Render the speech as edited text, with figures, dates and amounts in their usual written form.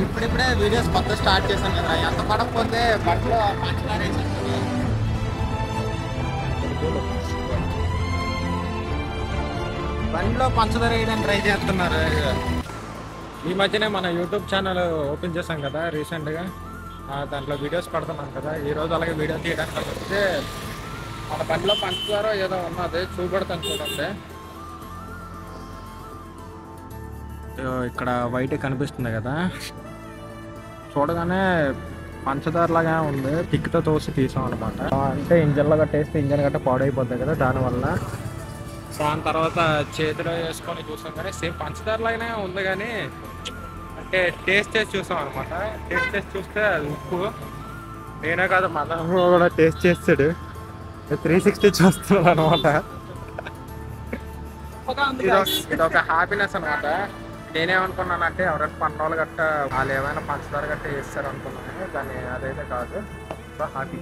ఇప్పుడిప్పుడే వీడియోస్ కొత్త స్టార్ట్ చేశాను కదా, ఎంత పడకపోతే బండిలో పంచదార వేసేస్తాను. బండిలో పంచదార వేయడానికి ట్రై చేస్తున్నారు. ఈ మధ్యనే మన యూట్యూబ్ ఛానల్ ఓపెన్ చేశాం కదా రీసెంట్గా, దాంట్లో వీడియోస్ పడుతున్నాం కదా. ఈరోజు అలాగే వీడియో తీయడానికి వస్తే మన బండిలో పంచదార ఏదో ఉన్నది చూపెడతాను చూడండి. ఇక్కడ వైట్ కనిపిస్తుంది కదా, చూడగానే పంచదార లాగా ఉంది. టిక్తో తోసి తీసాం అనమాట. అంటే ఇంజన్లో కట్టేస్తే ఇంజన్ గట్ట పాడైపోతుంది కదా, దానివల్ల. దాని తర్వాత చేతిలో వేసుకొని చూసాం కానీ సేమ్ పంచదార లాగానే ఉంది, కానీ అంటే టేస్ట్ చేసి చూసాం అనమాట. టేస్ట్ చేసి చూస్తే ఉప్పు. నేనే కాదు మళ్ళీ కూడా టేస్ట్ చేస్తాడు, 360 చూస్తున్నాడు అనమాట. ఇది ఒక హ్యాపీనెస్ అనమాట. నేనేమనుకున్నానంటే ఎవరైనా పండుగలు గట్ట వాళ్ళు ఏమైనా పంచదార గట్ట వేస్తారు అనుకున్నాను, కానీ అదైతే కాదు. So happy.